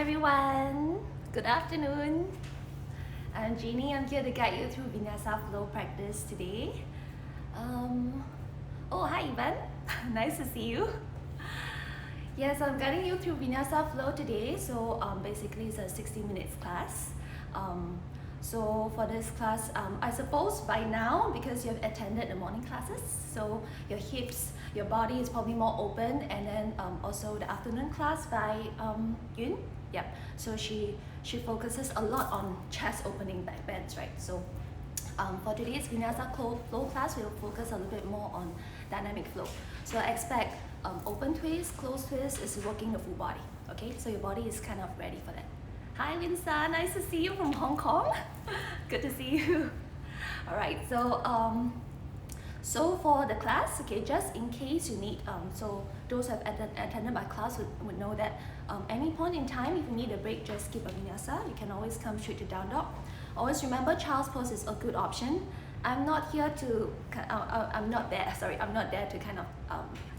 everyone, good afternoon. I'm Jeanie. I'm here to guide you through Vinyasa flow practice today. Oh, hi Ivan, nice to see you. Yes, I'm guiding you through Vinyasa flow today. So basically it's a 60 minutes class. So for this class, I suppose by now, because you've attended the morning classes, so your hips, your body is probably more open, and then also the afternoon class by Yun. Yep. So she focuses a lot on chest opening back bends, right? So for today's Vinyasa flow class, we'll focus a little bit more on dynamic flow. So expect open twist, closed twist is working the full body. Okay, so your body is kind of ready for that. Hi Linsa, nice to see you from Hong Kong. Good to see you. All right, so for the class, okay, just in case you need, so those who have attended my class would know that any point in time, if you need a break, just skip a vinyasa. You can always come straight to down dog. Always remember, child's pose is a good option. I'm not here to, I'm not there to kind of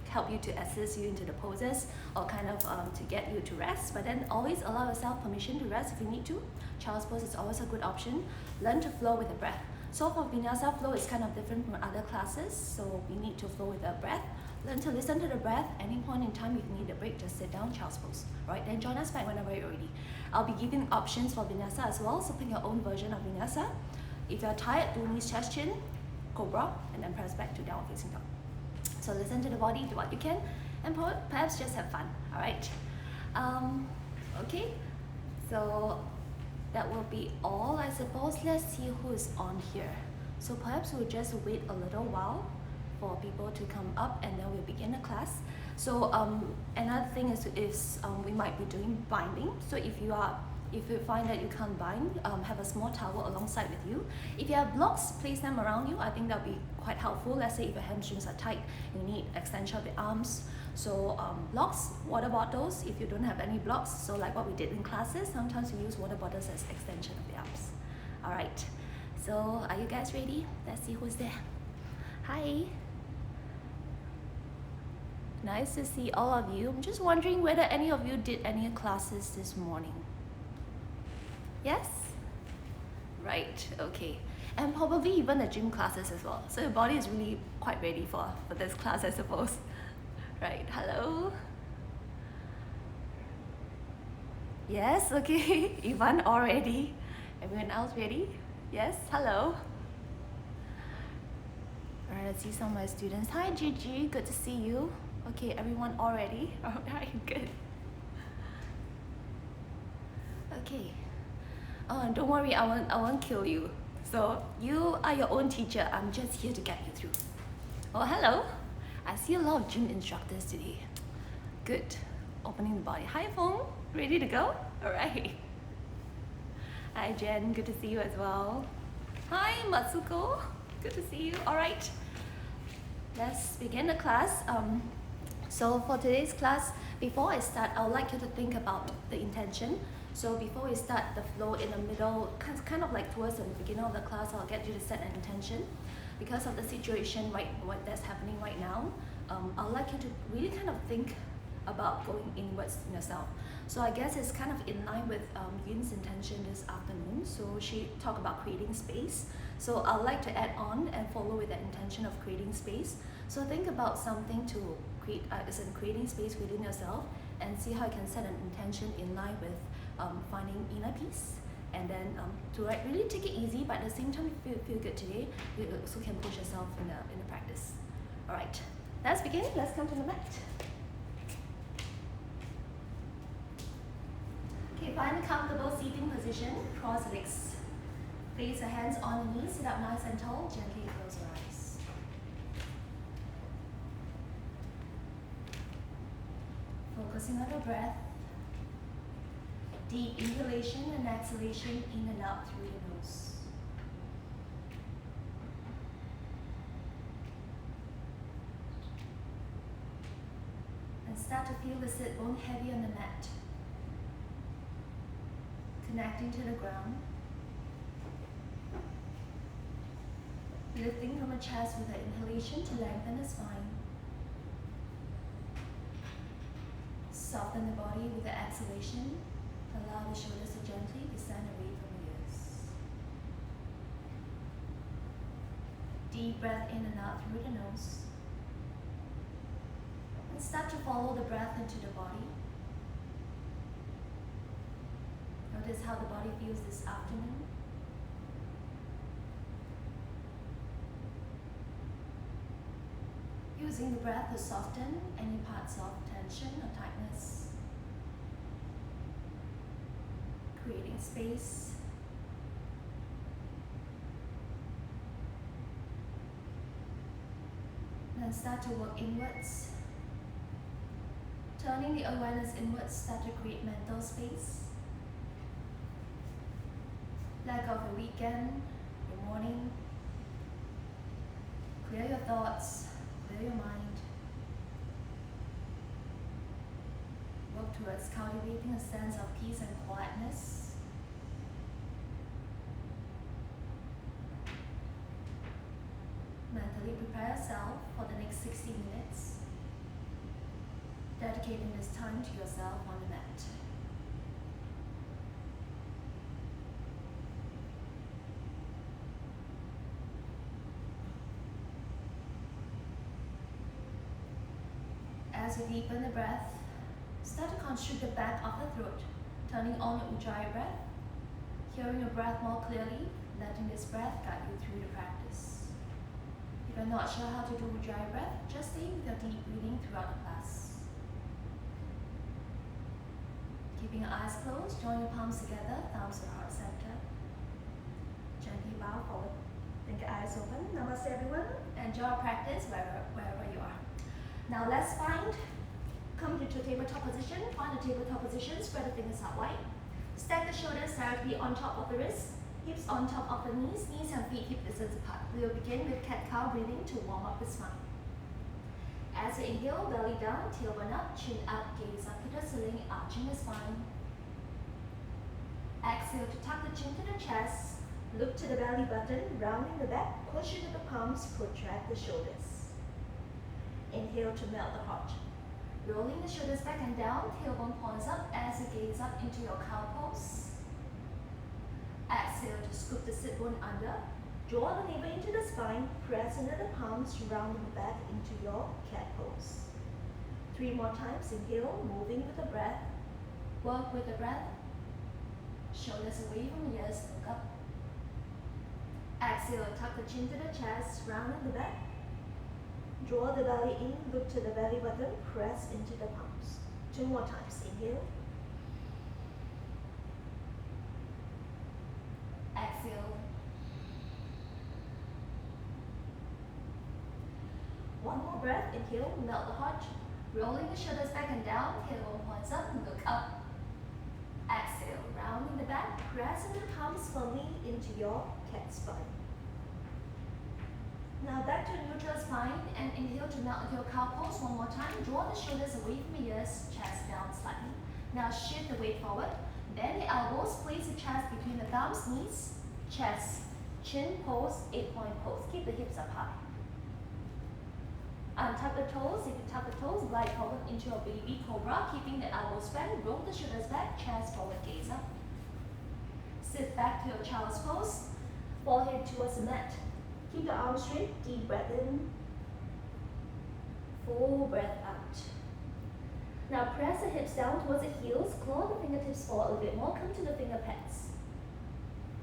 help you to assist you into the poses or kind of to get you to rest, but then always allow yourself permission to rest if you need to. Child's pose is always a good option. Learn to flow with the breath. So for Vinyasa flow, it's kind of different from other classes, so we need to flow with the breath. Learn to listen to the breath. Any point in time, if you need a break, just sit down, child's pose. Right, then join us back whenever you're ready. I'll be giving options for Vinyasa as well, so pick your own version of Vinyasa. If you're tired, do knees, chest, chin, cobra, and then press back to downward facing dog. So listen to the body, do what you can, and perhaps just have fun, all right? Okay, so that will be all, I suppose. Let's see who is on here. So perhaps we'll just wait a little while for people to come up, and then we'll begin the class. So another thing is we might be doing binding. So if you find that you can't bind, have a small towel alongside with you. If you have blocks, place them around you. I think that'll be quite helpful. Let's say if your hamstrings are tight, you need extension of the arms. So blocks, water bottles, if you don't have any blocks, so like what we did in classes, sometimes we use water bottles as extension of the arms. All right, so are you guys ready? Let's see who's there. Hi. Nice to see all of you. I'm just wondering whether any of you did any classes this morning. Yes? Right, okay. And probably even the gym classes as well. So your body is really quite ready for this class, I suppose. Right, hello? Yes, okay. Ivan already. Everyone else ready? Yes, hello? All right, let's see some of my students. Hi Gigi, good to see you. Okay, everyone already? All right, good. Okay. Oh, don't worry, I won't kill you. So you are your own teacher. I'm just here to guide you through. Oh, hello. I see a lot of gym instructors today. Good. Opening the body. Hi, Fong. Ready to go? All right. Hi, Jen. Good to see you as well. Hi, Matsuko. Good to see you. All right. Let's begin the class. So for today's class, before I start, I would like you to think about the intention. So before we start the flow in the middle, kind of like towards the beginning of the class, I'll get you to set an intention. Because of the situation what that's happening right now, I'd like you to really kind of think about going inwards in yourself. So I guess it's kind of in line with Yun's intention this afternoon. So she talked about creating space. So I'd like to add on and follow with the intention of creating space. So think about something to create, as in creating space within yourself, and see how you can set an intention in line with finding inner peace. And then to really take it easy, but at the same time feel good today, you also can push yourself in the practice. All right, let's begin. Let's come to the mat. Okay, find a comfortable seating position. Cross legs. Place your hands on the knees. Sit up nice and tall. Gently close your eyes. Focusing on the breath. Deep inhalation and exhalation in and out through the nose. And start to feel the sit bone heavy on the mat. Connecting to the ground. Lifting from the chest with the inhalation to lengthen the spine. Soften the body with the exhalation. Allow the shoulders to gently descend away from the ears. Deep breath in and out through the nose. And start to follow the breath into the body. Notice how the body feels this afternoon. Using the breath to soften any parts of tension or tightness. Creating space. Then start to work inwards. Turning the awareness inwards, start to create mental space. Lack of a weekend, your morning. Clear your thoughts, clear your mind. Work towards cultivating a sense of peace and quietness. Mentally prepare yourself for the next 60 minutes. Dedicating this time to yourself on the mat. As you deepen the breath, start to constrict the back of the throat, turning on your Ujjayi breath, hearing your breath more clearly, letting this breath guide you through the practice. If you're not sure how to do Ujjayi breath, just stay with your deep breathing throughout the class. Keeping your eyes closed, join your palms together, thumbs to heart center. Gently bow forward, think your eyes open. Namaste everyone. Enjoy our practice wherever you are. Now let's come to tabletop position. Find the tabletop position, spread the fingers out wide. Stack the shoulders directly on top of the wrists, hips on top of the knees and feet hip distance apart. We will begin with cat-cow breathing to warm up the spine. As you inhale, belly down, tailbone up, chin up, gaze up to the ceiling, arching the spine. Exhale to tuck the chin to the chest, look to the belly button, rounding the back, push into the palms, protract the shoulders. Inhale to melt the heart. Rolling the shoulders back and down, tailbone points up as you gaze up into your cow pose. Exhale to scoop the sit bone under. Draw the navel into the spine, press into the palms, rounding the back into your cat pose. 3 more times, inhale, moving with the breath. Work with the breath. Shoulders away from the ears, look up. Exhale, tuck the chin to the chest, rounding the back. Draw the belly in, look to the belly button, press into the palms. 2 more times, inhale. Exhale. 1 more breath, inhale, melt the heart. Rolling the shoulders back and down, tailbone points up, look up. Exhale, rounding the back, press into the palms firmly into your cat spine. Now back to neutral spine and inhale to melt into your cow pose 1 more time. Draw the shoulders away from the ears, chest down slightly. Now shift the weight forward. Bend the elbows, place the chest between the thumbs, knees, chest, chin pose, 8-point pose. Keep the hips up high. Untuck the toes. If you tuck the toes, glide forward into your baby cobra, keeping the elbows bent. Roll the shoulders back, chest forward, gaze up. Sit back to your child's pose. Forehead towards the mat. Keep the arms straight. Deep breath in. Full breath out. Now press the hips down towards the heels. Claw the fingertips forward a little bit more. Come to the finger pads.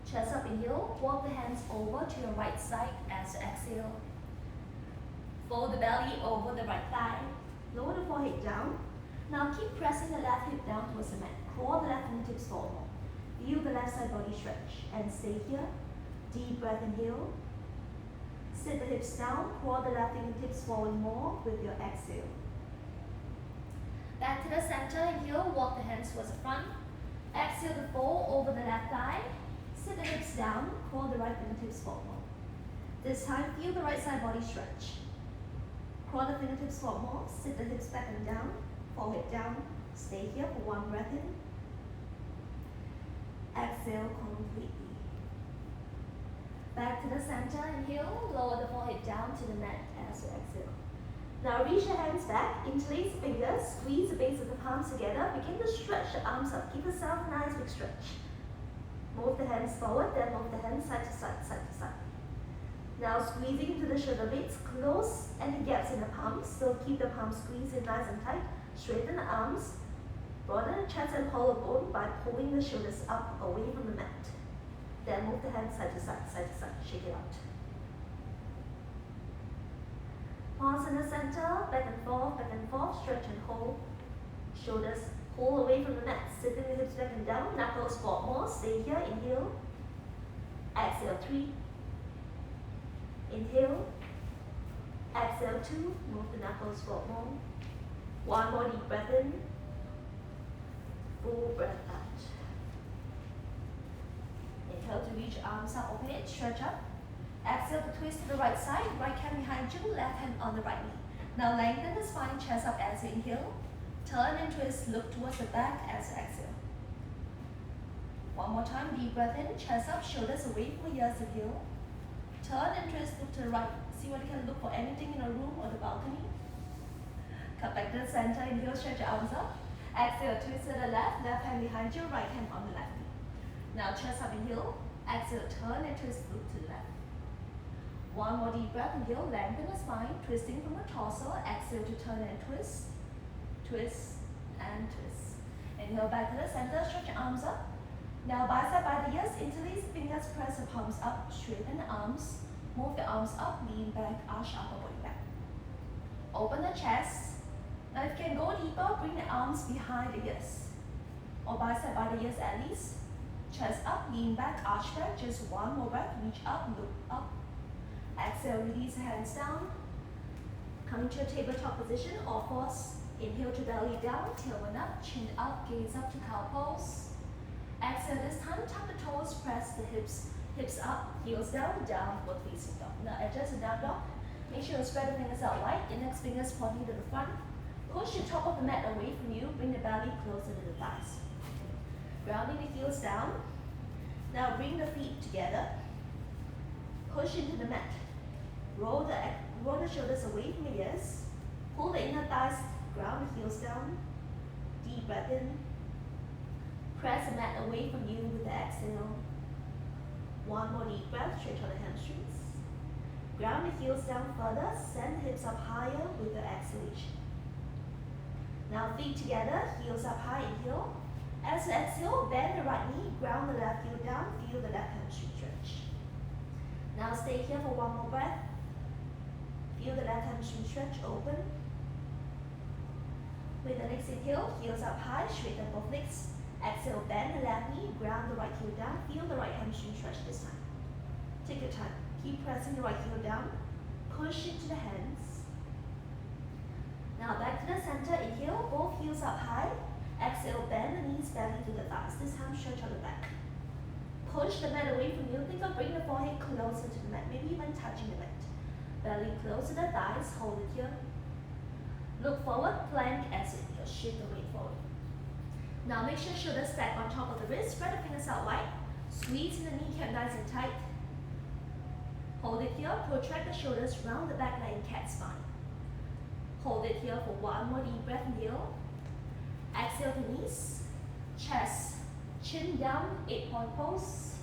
Chest up, inhale. Walk the hands over to your right side as you exhale. Fold the belly over the right thigh. Lower the forehead down. Now keep pressing the left hip down towards the mat. Claw the left fingertips forward. Feel the left side body stretch. And stay here. Deep breath, inhale. Sit the hips down. Claw the left fingertips forward more with your exhale. Back to the center, inhale. Walk the hands towards the front. Exhale to fold over the left thigh. Sit the hips down. Claw the right fingertips forward. This time, feel the right side body stretch. Claw the fingertips forward more, sit the hips back and down, forehead down, stay here for 1 breath in. Exhale completely. Back to the center, inhale, lower the forehead down to the mat as you exhale. Now reach your hands back, interlace fingers, squeeze the base of the palms together, begin to stretch the arms up, give yourself a nice big stretch. Move the hands forward, then move the hands side to side, side to side. Now squeezing into the shoulder blades, close any gaps in the palms, so keep the palms squeezed in nice and tight. Straighten the arms, broaden the chest and collarbone by pulling the shoulders up away from the mat. Then move the hands side to side, shake it out. Pause in the center, back and forth, stretch and hold. Shoulders pull away from the mat, sitting the hips back and down, knuckles forward more, stay here, inhale. Exhale 3. Inhale. Exhale 2, move the knuckles forward more. One more deep breath in. Full breath out. Inhale to reach arms up, open it, stretch up. Exhale to twist to the right side, right hand behind you, left hand on the right knee. Now lengthen the spine, chest up as you inhale. Turn and twist, look towards the back as you exhale. One more time, deep breath in, chest up, shoulders away from your ears, inhale. Turn and twist, look to the right. See what you can look for anything in a room or the balcony. Come back to the center, inhale, stretch your arms up. Exhale, twist to the left, left hand behind you, right hand on the left knee. Now chest up, inhale. Exhale, turn and twist, look to the left. One more deep breath, inhale, lengthen the spine, twisting from the torso. Exhale to turn and twist, twist and twist. Inhale back to the center, stretch your arms up. Now bicep by the ears, interlace fingers, press the palms up, straighten the arms, move the arms up, lean back, arch upper body back. Open the chest. Now if you can go deeper, bring the arms behind the ears, or bicep by the ears at least. Chest up, lean back, arch back, just one more breath, reach up, look up. Exhale, release the hands down. Coming to a tabletop position, or fours. Inhale to belly down, tailwind up, chin up, gaze up to cow pose. Exhale this time, tuck the toes, press the hips up, heels down, downward facing dog. Now adjust the down dog. Make sure you spread the fingers out wide, index fingers pointing to the front. Push the top of the mat away from you, bring the belly closer to the thighs. Grounding the heels down. Now bring the feet together. Push into the mat. Roll the shoulders away from the ears. Pull the inner thighs, ground the heels down. Deep breath in. Press the mat away from you with the exhale. One more deep breath, stretch out the hamstrings. Ground the heels down further, send the hips up higher with the exhalation. Now feet together, heels up high, inhale. As you exhale, bend the right knee, ground the left heel down, feel the left hamstring stretch. Now stay here for one more breath. Feel the left hamstring stretch, open. With the next inhale, heels up high, straighten both legs. Exhale, bend the left knee, ground the right heel down, feel the right hamstring stretch this time. Take your time, keep pressing the right heel down, push into the hands. Now back to the center, inhale, both heels up high. Exhale, bend the knees, belly to the thighs. This time, stretch out the back. Push the mat away from you. Think of bringing the forehead closer to the mat, maybe even touching the mat. Belly close to the thighs, hold it here. Look forward, plank as you shift the weight forward. Now make sure shoulders stack on top of the wrist, spread the fingers out wide. Squeeze in the kneecap nice and tight. Hold it here, protract the shoulders, round the back leg in cat spine. Hold it here for one more deep breath, inhale. Exhale the knees, chest, chin down, 8-point pose.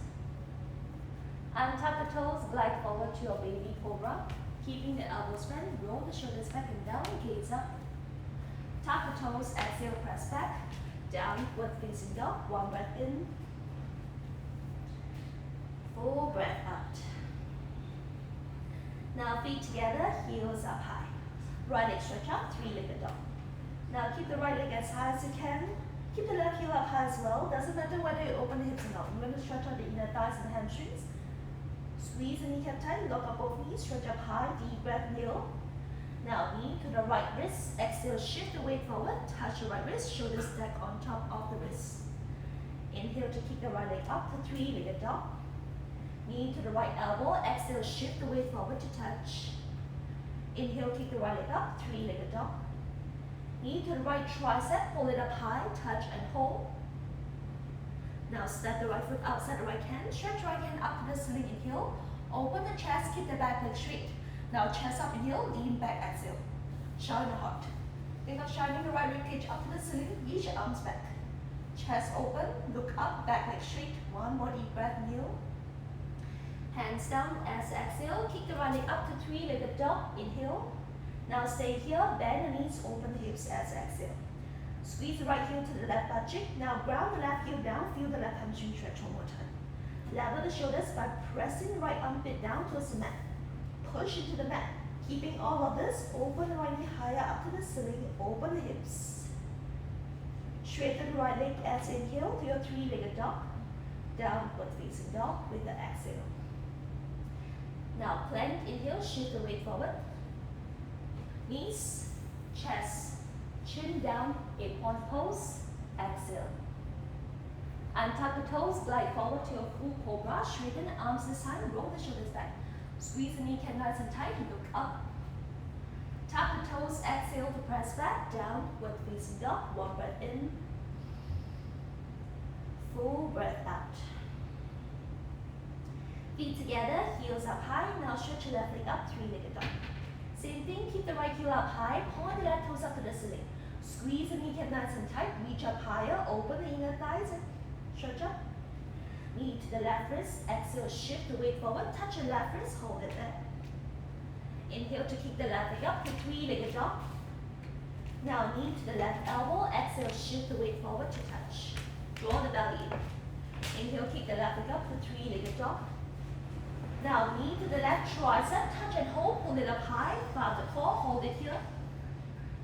Untuck the toes, glide forward to your baby cobra. Keeping the elbows bent, roll the shoulders back and down, gaze up. Tuck the toes, exhale, press back. Downward facing dog, one breath in. Full breath out. Now feet together, heels up high. Right leg stretch up, three-legged dog. Now keep the right leg as high as you can. Keep the left heel up high as well. Doesn't matter whether you open the hips or not. Remember to stretch out the inner thighs and the hamstrings. Squeeze the kneecap tight, lock up both knees, stretch up high, deep breath, inhale. Now knee to the right wrist, exhale, shift the weight forward, touch the right wrist, shoulders stack on top of the wrist. Inhale to kick the right leg up to three-legged dog. Knee to the right elbow, exhale, shift the weight forward to touch. Inhale, kick the right leg up, three-legged dog. Knee to the right tricep, pull it up high, touch and hold. Now step the right foot outside the right hand, stretch right hand up to the ceiling, inhale. Open the chest, keep the back leg straight. Now chest up, inhale, lean back, exhale. Shine the heart. Think of shining the right ribcage up to the ceiling, reach your arms back. Chest open, look up, back leg straight. One more deep breath, inhale. Hands down as exhale, kick the right leg up to three-legged dog, inhale. Now stay here, bend the knees, open the hips as exhale. Squeeze the right heel to the left butt cheek. Now ground the left heel down, feel the left hamstring stretch one more time. Level the shoulders by pressing the right armpit down towards the mat. Push into the mat. Keeping all of this, open the right knee higher up to the ceiling, open the hips. Straighten the right leg as inhale to your three-legged dog. Downward facing dog with the exhale. Now plank, inhale, shift the weight forward. Knees, chest, chin down, 8-point pose, exhale. Untuck the toes, glide forward to your full cobra, straighten the arms this time, roll the shoulders back. Squeeze the kneecap nice and tight, look up. Tuck the toes, exhale to press back, downward facing dog, one breath in. Full breath out. Feet together, heels up high, now stretch your left leg up, three-legged dog. Same thing, keep the right heel up high, point the left toes up to the ceiling. Squeeze the kneecap nice and tight, reach up higher, open the inner thighs and stretch up. Knee to the left wrist, exhale, shift the weight forward, touch your left wrist, hold it there. Inhale to kick the left leg up to three-legged dog. Now knee to the left elbow, exhale, shift the weight forward to touch. Draw the belly in. Inhale, kick the left leg up to three-legged dog. Now knee to the left tricep, touch and hold, pull it up high, fold the core, hold it here.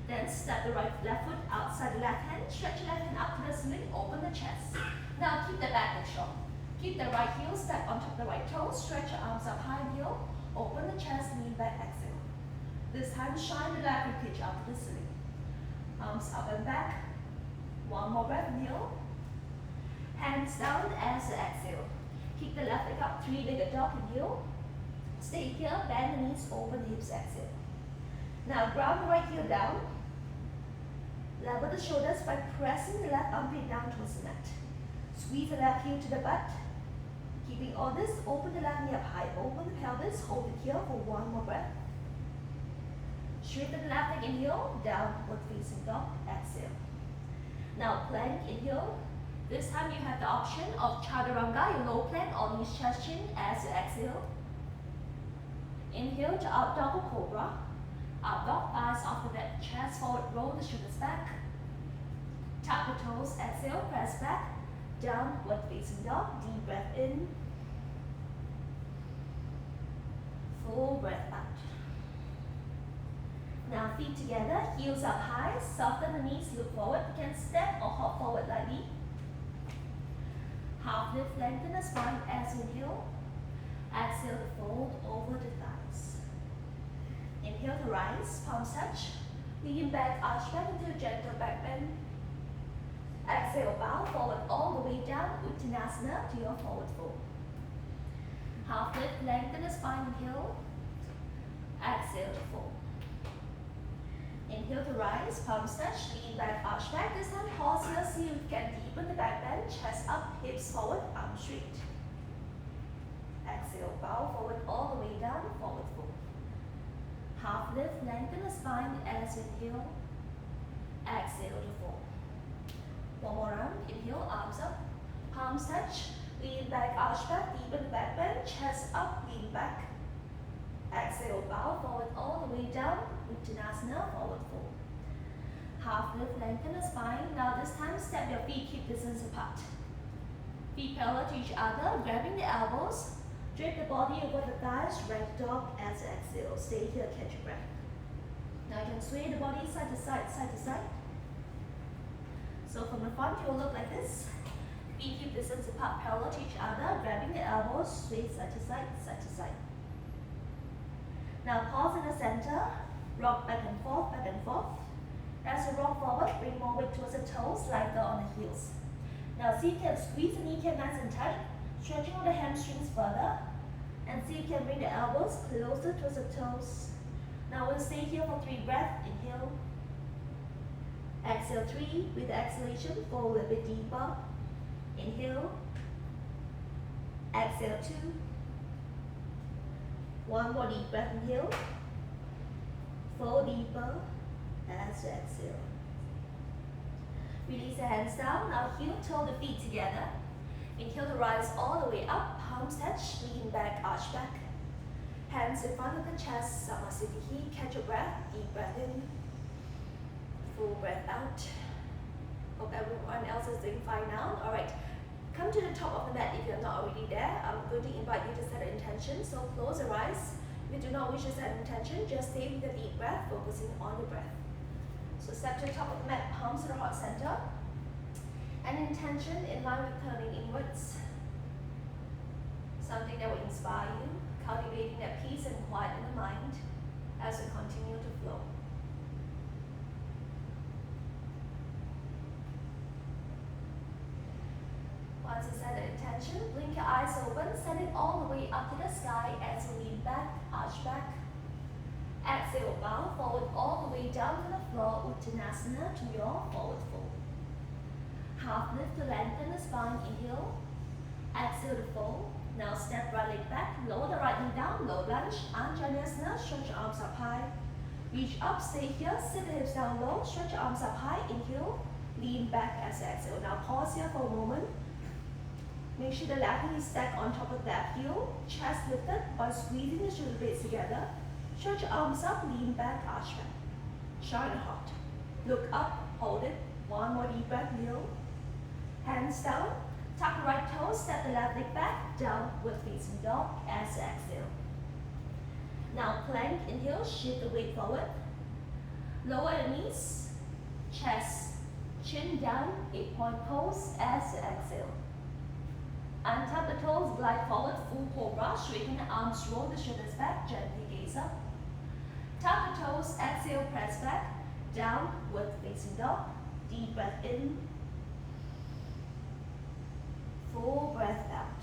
Then step the left foot outside the left hand, stretch the left hand up to the ceiling, open the chest. Now keep the back leg strong. Keep the right heel, step on top of the right toe, stretch your arms up high, heel, open the chest, lean back, exhale. This time shine the left ribcage up to the ceiling. Arms up and back. One more breath, inhale. Hands down as you exhale. Kick the left leg up, three-legged dog, inhale. Stay here, bend the knees, open the hips, exhale. Now ground the right heel down. Level the shoulders by pressing the left armpit down towards the mat. Squeeze the left heel to the butt. Keeping all this, open the left knee up high, open the pelvis, hold it here for one more breath. Straighten the left leg, inhale, downward facing dog, exhale. Now plank, inhale. This time you have the option of chaturanga, your low plank, or knees, chest, chin as you exhale. Inhale to up dog or cobra. Up dog, thighs off the bed, chest forward, roll the shoulders back. Tap the toes, exhale, press back. Downward facing dog, deep breath in. Full breath out. Now feet together, heels up high, soften the knees, look forward. You can step or hop forward lightly. Half lift, lengthen the spine as you inhale. Exhale to fold over the thighs. Inhale to rise, palms touch. Lean back, arch back into a gentle back bend. Exhale, bow forward all the way down, Uttanasana to your forward fold. Half lift, lengthen the spine, inhale. Exhale to fold. Inhale to rise, palms touch, lean back, arch back. This time pause here, see if you can deepen the back bend, chest up, hips forward, arms straight. Exhale, bow forward all the way down, forward fold. Half lift, lengthen the spine as you inhale. Exhale to fold. One more round, inhale, arms up, palms touch, lean back, arch back, deepen the back bend, chest up, lean back. Exhale, bow forward all the way down, Uttanasana, forward fold. Half lift, lengthen the spine. Now this time, step your feet, keep distance apart. Feet parallel to each other, grabbing the elbows. Drape the body over the thighs, right dog as you exhale. Stay here, catch your breath. Now you can sway the body side to side, side to side. So from the front, you will look like this. Feet keep distance apart, parallel to each other, grabbing the elbows, sway side to side, side to side. Now pause in the center, rock back and forth, back and forth. As you rock forward, bring more weight towards the toes, lighter on the heels. Now see if you can squeeze the kneecap nice and tight, stretching out the hamstrings further. And see if you can bring the elbows closer towards the toes. Now we'll stay here for 3 breaths. Inhale. Exhale 3. With the exhalation, go a little bit deeper. Inhale. Exhale 2. One more deep breath, inhale. Fold deeper. as you exhale. Release the hands down, now heel toe the feet together. Inhale to rise all the way up, palms touch, lean back, arch back. Hands in front of the chest, Samasthiti. Catch your breath, deep breath in, full breath out. Hope everyone else is doing fine now. Alright, come to the top of the mat if you're not already there. I'm going to invite you to set an intention, so close your eyes. If you do not wish to set an intention, just stay with the deep breath, focusing on the breath. So step to the top of the mat, palms to the heart center. An intention in line with turning inwards. Something that will inspire you, cultivating that peace and quiet in the mind as we continue to flow. Once you set the intention, blink your eyes open, send it all the way up to the sky as you lean back, arch back. Exhale, bow forward all the way down to the floor, Uttanasana to your forward fold. Half lift to lengthen the spine, inhale. Exhale to fold. Now step right leg back, lower the right knee down, low lunge, Anjaneyasana, stretch your arms up high. Reach up, stay here, sit the hips down low, stretch your arms up high, inhale, lean back as you exhale. Now pause here for a moment. Make sure the left knee is stacked on top of that heel, chest lifted by squeezing the shoulder blades together. Stretch your arms up, lean back, arch back. Shine your heart. Look up, hold it. One more deep breath, kneel. Hands down. Tuck the right toes, step the left leg back, downward facing dog as you exhale. Now plank, inhale, shift the weight forward. Lower the knees, chest, chin down, 8-point pose as you exhale. Untap the toes, glide forward, full cobra, straighten the arms, roll the shoulders back, gently gaze up. Tap the toes, exhale, press back, downward facing dog, deep breath in. Full breath out.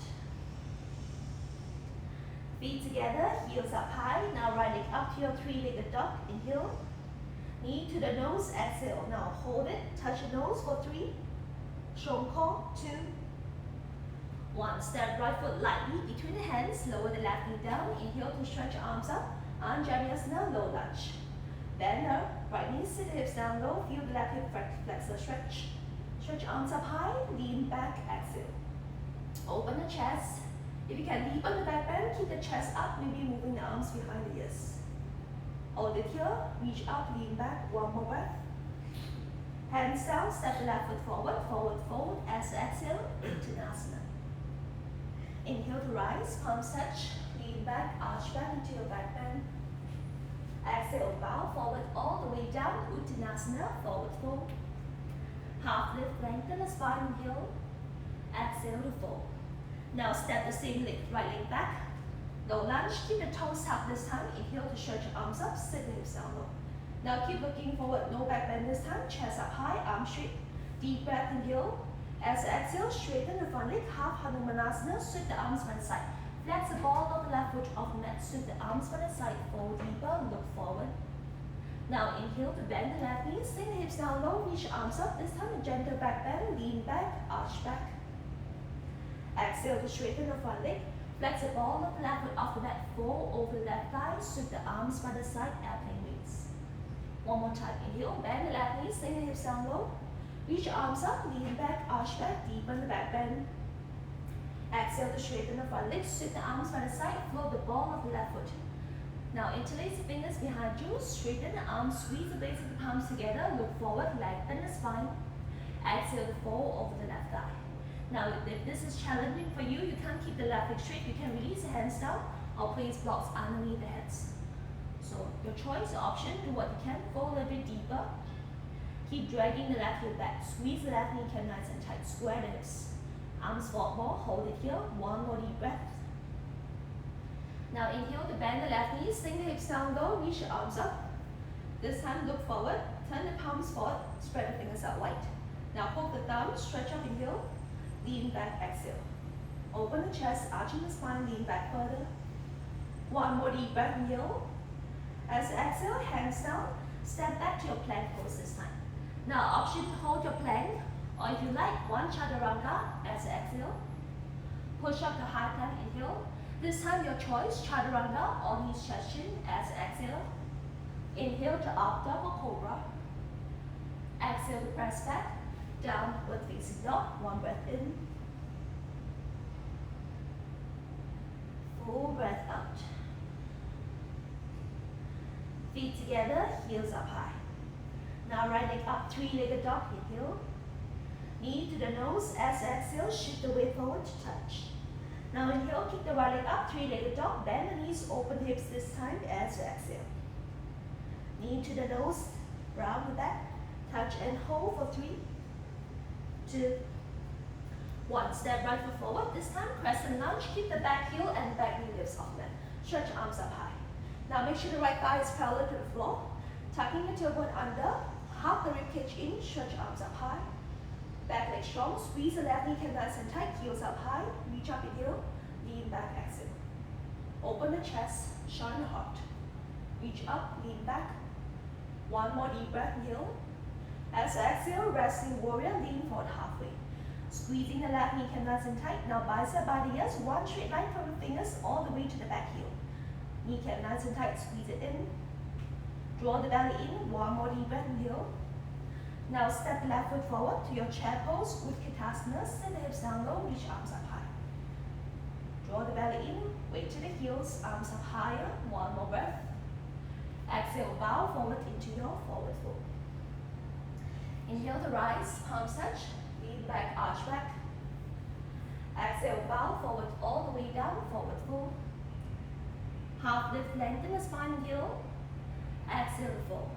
Feet together, heels up high. Now right leg up to your three-legged dog. Inhale. Knee to the nose, exhale. Now hold it, touch the nose for 3. Shongkong, 2. 1. Step right foot lightly between the hands. Lower the left knee down. Inhale to stretch your arms up. Anjaneyasana, low lunge. Bend up, right knee, sit the hips down low. Feel the left hip flexor stretch. Stretch arms up high, lean back, exhale. Open the chest. If you can deepen the back bend, keep the chest up, maybe moving the arms behind the ears. Hold it here, reach up, lean back, one more breath. Hands down, step the left foot forward, forward fold, as you exhale, Uttanasana. Inhale to rise, palms touch, lean back, arch back into your back bend. Exhale, bow forward all the way down, Uttanasana, forward fold. Half lift, lengthen the spine, inhale. Exhale to fold. Now step the same leg, right leg back. Low lunge, keep the toes tucked this time. Inhale to stretch your arms up, sit the hips down low. Now keep looking forward, no back bend this time. Chest up high, arms straight. Deep breath, inhale. As you exhale, straighten the front leg, half Hanumanasana, sweep the arms by the side. Flex the ball of the left foot off the mat, sweep the arms by the side, fold deeper, look forward. Now inhale to bend the left knee, sling the hips down low, reach your arms up. This time a gentle back bend, lean back, arch back. Exhale to straighten the front leg. Flex the ball of the left foot off the mat, fold over the left thigh, sweep the arms by the side, airplane wings. One more time, inhale, bend the left knee, sling the hips down low. Reach your arms up, lean back, arch back, deepen the back bend. Exhale to straighten the front leg, sweep the arms by the side, float the ball of the left foot. Now interlace the fingers behind you, straighten the arms, squeeze the base of the palms together, look forward, lengthen the spine. Exhale to fold over the left thigh. Now if this is challenging for you, you can't keep the left leg straight, you can release the hands down or place blocks underneath the heads. So your choice, your option, do what you can, go a little bit deeper. Keep dragging the left heel back, squeeze the left knee nice and tight, square the hips. Arms forward more, hold it here, one more deep breath. Now inhale to bend the left knee, sling the hips down low, reach your arms up. This time look forward, turn the palms forward, spread the fingers out wide. Now poke the thumb, stretch up, inhale, lean back, exhale. Open the chest, arching the spine, lean back further. One more deep breath, inhale. As you exhale, hands down, step back to your plank pose this time. Now option to hold your plank, or if you like, one chaturanga as you exhale. Push up to high plank, inhale. This time your choice, chaturanga or knees chest chin as you exhale. Inhale to up double cobra. Exhale to press back, downward facing dog, one breath in. Full breath out. Feet together, heels up high. Now right leg up, three-legged dog, inhale. Knee to the nose, as exhale, shift the weight forward to touch. Now inhale, kick the right leg up, three-legged dog, bend the knees, open hips this time as you exhale. Knee to the nose, round the back, touch and hold for 3, 2, 1. Step right foot forward, this time crescent lunge, keep the back heel and back knee lifts off mat. Stretch arms up high. Now make sure the right thigh is parallel to the floor, tucking the tailbone under, half the rib cage in, stretch arms up high. Back leg strong, squeeze the left knee nice and tight, heels up high, reach up, inhale, lean back, exhale. Open the chest, shine the heart. Reach up, lean back. One more deep breath, inhale. As exhale, resting warrior, lean forward halfway. Squeezing the left knee nice and tight. Now bicep by the ears, one straight line from the fingers all the way to the back heel. Kneecap nice and tight, squeeze it in. Draw the belly in, one more deep breath, inhale. Now step the left foot forward to your chair pose, Utkatasana, send the hips down low, reach arms up high. Draw the belly in, weight to the heels, arms up higher, one more breath. Exhale, bow forward into your forward fold. Inhale to rise, palms touch, lean back, arch back. Exhale, bow forward all the way down, forward fold. Half lift, lengthen the spine, inhale. Exhale to fold.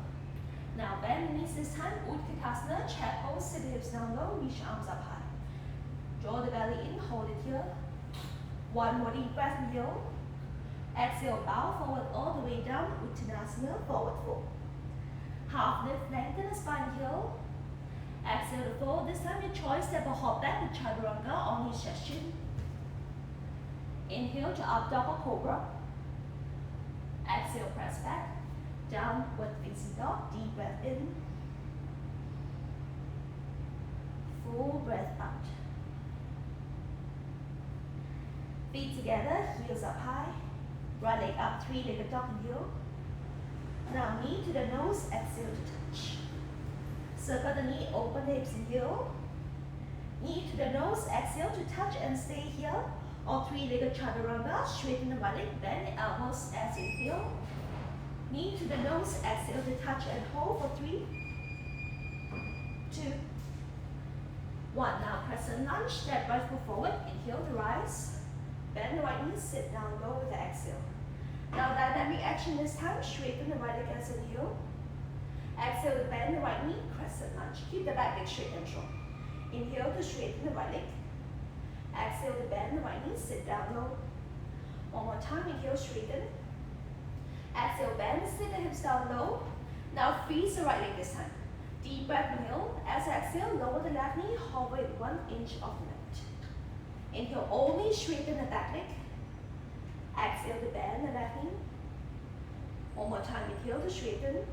Now bend the knees this time, Utkatasana, chair pose, sit the hips down low, reach arms up high. Draw the belly in, hold it here. One more deep breath, inhale. Exhale, bow forward all the way down, Uttanasana, forward fold. Half lift, lengthen the spine, inhale. Exhale to fold, this time your choice, step or hop back to Chaturanga on your session. Inhale to up dog or cobra. Exhale, press back. Downward facing dog, deep breath in. Full breath out. Feet together, heels up high. Right leg up, three-legged dog, inhale. Now knee to the nose, exhale to touch. Circle the knee, open the hips, inhale. Knee to the nose, exhale to touch and stay here. Or three-legged chaturanga, straighten the right leg, bend the elbows as you inhale. Knee to the nose, exhale to touch and hold for 3, 2, 1. Now crescent lunge, step right foot forward, inhale to rise. Bend the right knee, sit down low with the exhale. Now dynamic action this time, straighten the right leg as you inhale. Exhale to bend the right knee, crescent lunge. Keep the back leg straight and strong. Inhale to straighten the right leg. Exhale to bend the right knee, sit down low. One more time, inhale, straighten. Exhale, bend, sit the hips down low. Now freeze the right leg this time. Deep breath, inhale. As exhale, lower the left knee, hover it 1 inch off the mat. Inhale, only straighten the back leg. Exhale to bend the left knee. One more time, inhale to straighten.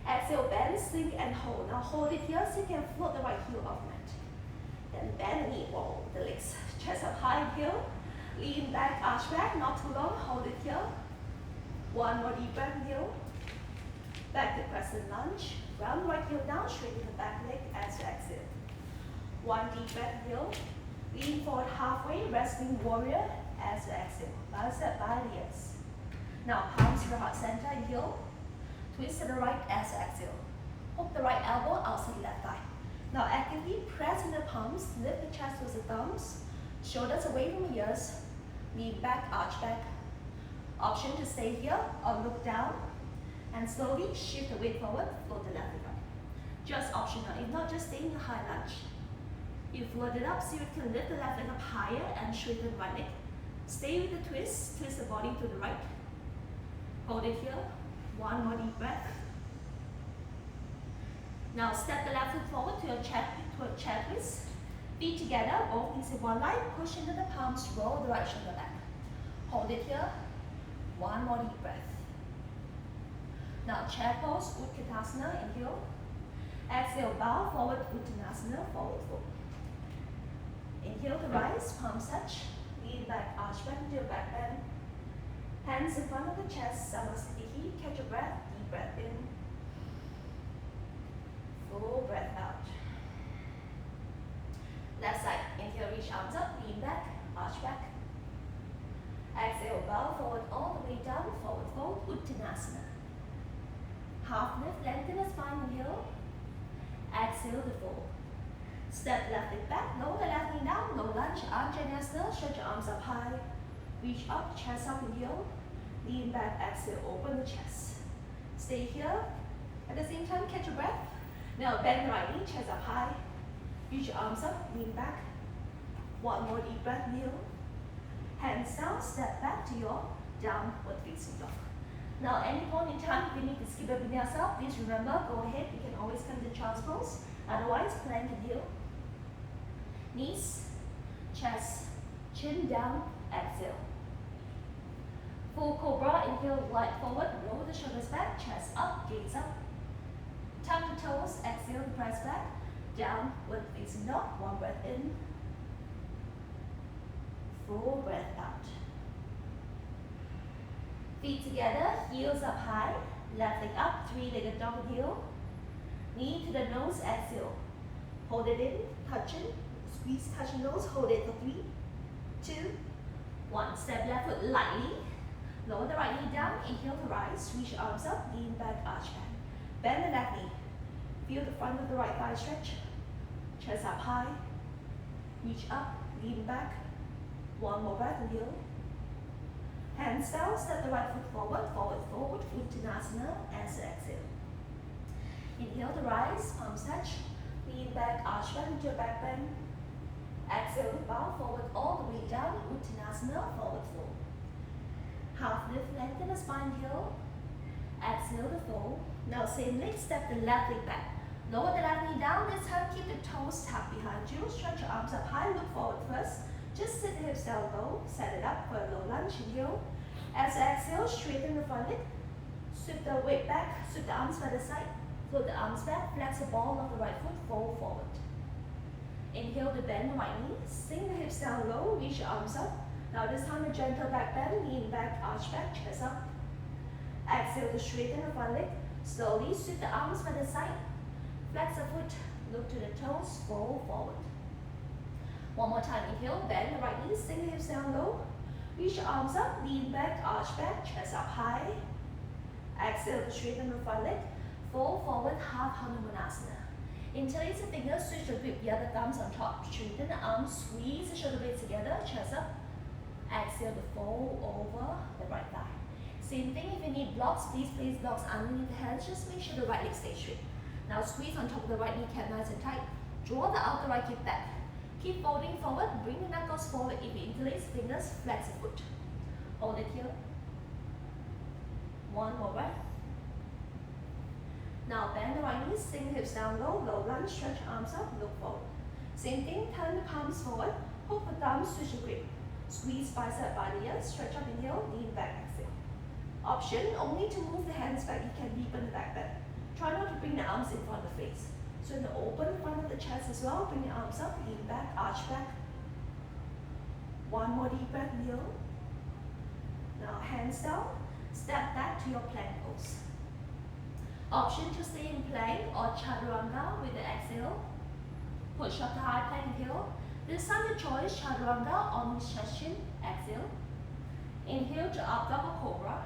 Exhale, bend, sink and hold. Now hold it here so you can float the right heel off the mat. Then bend the knee, roll the legs. Chest up high, inhale. Lean back, arch back, not too long, hold it here. One more deep breath, inhale. Back to crescent lunge. Round right heel down, straighten the back leg as you exhale. One deep breath, inhale. Lean forward halfway, resting warrior as you exhale. Bicep by the ears. Now palms to the heart center, inhale. Twist to the right as you exhale. Hook the right elbow outside the left thigh. Now actively press in the palms, lift the chest with the thumbs, shoulders away from the ears, lean back, arch back. Option to stay here or look down, and slowly shift the weight forward, float the left leg up. Just optional, if not, just stay in a high lunge. You float it up so you can lift the left leg up higher and straighten the right leg. Stay with the twist, twist the body to the right. Hold it here, one more deep breath. Now step the left foot forward to a chair twist. Feet together, both knees in one line, push into the palms, roll the right shoulder back. Hold it here. One more deep breath. Now chair pose, Utkatasana, inhale. Exhale, bow forward, Uttanasana, forward fold. Inhale to rise, palms touch. Lean back, arch back into your back bend. Hands in front of the chest, Samasthiti. Catch your breath, deep breath in. Full breath out. Left side, inhale, reach arms up, lean back, arch back. Exhale, bow forward all the way down, forward fold, Uttanasana. Half lift, lengthen the spine, inhale. Exhale to fold. Step left leg back, lower the left knee down, low lunge, Vinyasa, stretch your arms up high. Reach up, chest up, inhale. Lean back, exhale, open the chest. Stay here. At the same time, catch your breath. Now bend the right knee, chest up high. Reach your arms up, lean back. One more deep breath, kneel. Hands down, step back to your downward facing dog. Now, any point in time, if you need to skip a vinyasa, please remember, go ahead. You can always come to child's pose. Otherwise, plank and heel. Knees, chest, chin down, exhale. Full cobra, inhale, glide forward, roll the shoulders back, chest up, gaze up. Tuck the toes, exhale, press back, downward facing dog. One breath in. Full breath out. Feet together, heels up high, left leg up, three-legged dog heel. Knee to the nose, exhale. Hold it in, touching, squeeze, touching nose, hold it for 3, 2, 1. Step left foot lightly. Lower the right knee down, inhale to rise, reach your arms up, lean back, arch back. Bend the left knee. Feel the front of the right thigh stretch. Chest up high. Reach up, lean back. One more breath, inhale. Hands down, step the right foot forward, forward fold, Uttanasana, as exhale. Inhale to rise, palms touch, lean back, arch back into your back bend. Exhale to bow forward all the way down, Uttanasana, forward fold. Half lift, lengthen the spine, heel. Exhale to fold. Now same leg, step the left leg back. Lower the left knee down, this time keep the toes tucked behind you. Stretch your arms up high, look forward first. Just sit the hips down low, set it up for a low lunge, inhale. As exhale, straighten the front leg. Sweep the weight back, sweep the arms by the side. Float the arms back, flex the ball of the right foot, fold forward. Inhale to bend the right knee, sink the hips down low, reach your arms up. Now this time a gentle back bend, lean back, arch back, chest up. Exhale to straighten the front leg. Slowly sweep the arms by the side. Flex the foot, look to the toes, fold forward. One more time, inhale, bend the right knee, sink the hips down low. Reach your arms up, lean back, arch back, chest up high. Exhale to straighten the front leg. Fold forward, half Hanumanasana. Interlace the fingers, switch the grip, the other thumbs on top. Straighten the arms, squeeze the shoulder blades together, chest up. Exhale to fold over the right thigh. Same thing, if you need blocks, please place blocks underneath the hands. Just make sure the right leg stays straight. Now squeeze on top of the right kneecap nice and tight. Draw the outer right hip back. Keep folding forward, bring the knuckles forward. If you interlace fingers, flex the foot. Hold it here. One more breath. Now bend the right knee, sink the hips down low, low lunge, stretch arms up, look forward. Same thing, turn the palms forward, hook the thumbs, switch the grip. Squeeze bicep by the ears, stretch up, inhale, lean back, exhale. Option, only to move the hands back, you can deepen the back bend. Try not to bring the arms in front of the face. So in the open front of the chest as well, bring the arms up, lean back, arch back. One more deep breath, kneel. Now hands down, step back to your plank pose. Option to stay in plank or chaturanga with the exhale. Push up to high plank, inhale. This time the choice, chaturanga on chest chin, exhale. Inhale to up dog or cobra.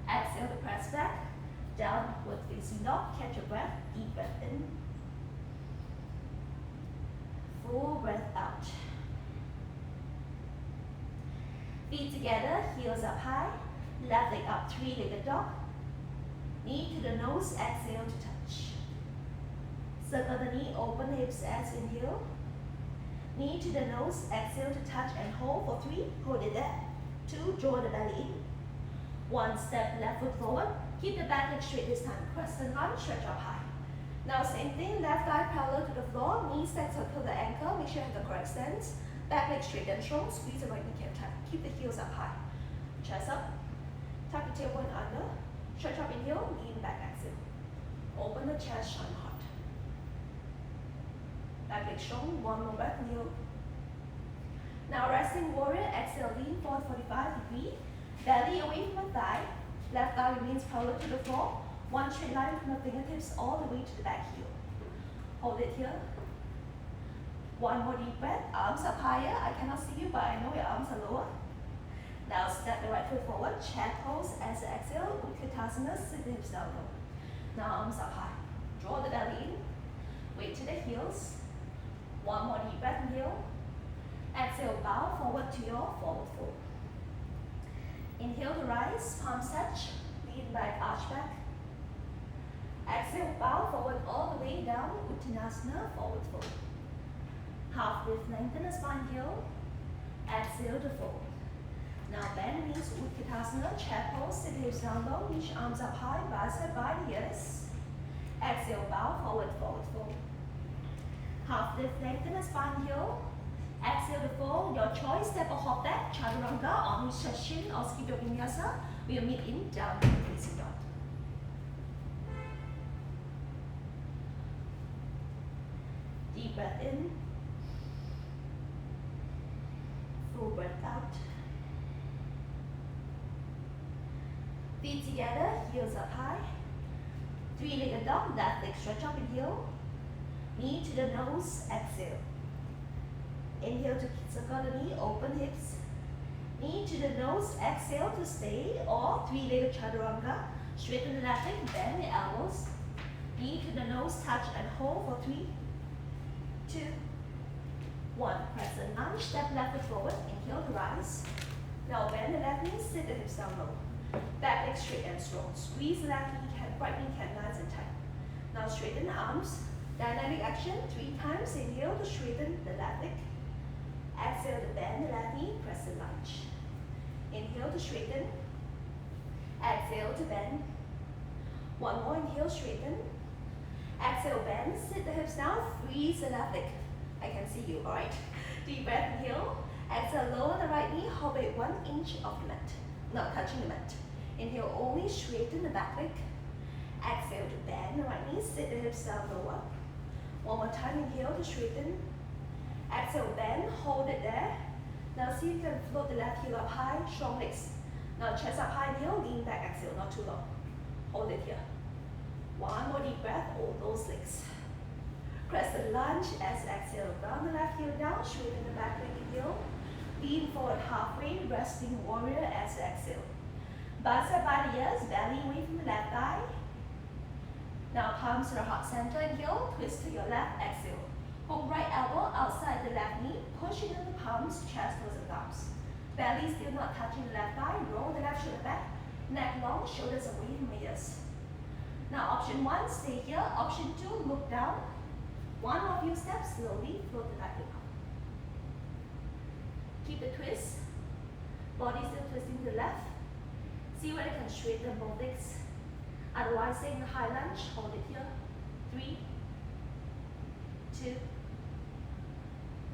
Exhale to press back. Downward facing dog, catch your breath, deep breath in. Full breath out. Feet together, heels up high, left leg up, three-legged dog. Knee to the nose, exhale to touch. Circle the knee, open the hips as inhale. Knee to the nose, exhale to touch and hold for 3, hold it there. 2, draw the belly in. 1, step left foot forward. Keep the back leg straight this time. Crescent lunge, stretch up high. Now same thing, left thigh parallel to the floor. Knee stacked circle the ankle. Make sure you have the correct stance. Back leg straight and strong. Squeeze the right kneecap tight. Keep the heels up high. Chest up. Tuck the tailbone under. Stretch up, inhale. Lean back, exhale. Open the chest, shine hard. Back leg strong. One more breath, kneel. Now resting warrior. Exhale, lean forward 45 degrees. Belly away from the thigh. Left thigh remains parallel to the floor. One straight line from the fingertips all the way to the back heel. Hold it here. One more deep breath, arms up higher. I cannot see you, but I know your arms are lower. Now step the right foot forward, chair pose as you exhale, Utkatasana, sit the hips down low. Now arms up high. Draw the belly in, weight to the heels. One more deep breath, inhale. Exhale, bow forward to your forward fold. Inhale to rise, palms touch, lean back, arch back. Exhale, bow forward all the way down, Uttanasana, forward fold. Half lift, lengthen the spine here. Exhale to fold. Now bend knees, Utkatasana, chair pose, sit hips down low, reach arms up high, bicep by the ears. Exhale, bow forward, forward fold. Half lift, lengthen the spine here. Exhale to fold, your choice, step or hop back, chaturanga, or shin or skip your vinyasa. We'll meet in down facing dog. Deep breath in. Full breath out. Feet together, heels up high. Three-legged dog, left leg stretch up and heel. Knee to the nose, exhale. Inhale to circle the knee, open hips. Knee to the nose, exhale to stay, or three-legged chaturanga. Straighten the left leg, bend the elbows. Knee to the nose, touch and hold for 3, 2, 1. Crescent lunge, step left foot forward, inhale to rise. Now bend the left knee, sit the hips down low. Back leg straight and strong. Squeeze the left knee, right knee nice and tight. Now straighten the arms. Dynamic action 3 times. Inhale to straighten the left leg. Exhale to bend the left knee, crescent lunge. Inhale to straighten. Exhale to bend. One more, inhale, straighten. Exhale, bend, sit the hips down, freeze the left leg. I can see you, alright. Deep breath, inhale. Exhale, lower the right knee, hover it 1 inch off the mat. Not touching the mat. Inhale, only straighten the back leg. Exhale to bend the right knee, sit the hips down lower. One more time, inhale to straighten. Exhale, bend, hold it there. Now see if you can float the left heel up high, strong legs. Now chest up high, inhale, lean back, exhale, not too long. Hold it here. One more deep breath, hold those legs. Crescent lunge as exhale, round the left heel down, straighten the back leg, inhale. Lean forward halfway, resting warrior as exhale. Bicep by the ears, belly away from the left thigh. Now palms to the heart center, inhale, twist to your left, exhale. Hook right elbow outside the left knee, push into the palms, chest, toes and thumbs. Belly still not touching the left thigh, roll the left shoulder back, neck long, shoulders away from the ears. Now option 1, stay here. Option 2, look down. One more few steps, slowly float the back leg up. Keep the twist. Body still twisting to the left. See whether you can straighten both legs. Otherwise, stay in the high lunge. Hold it here. 3, 2,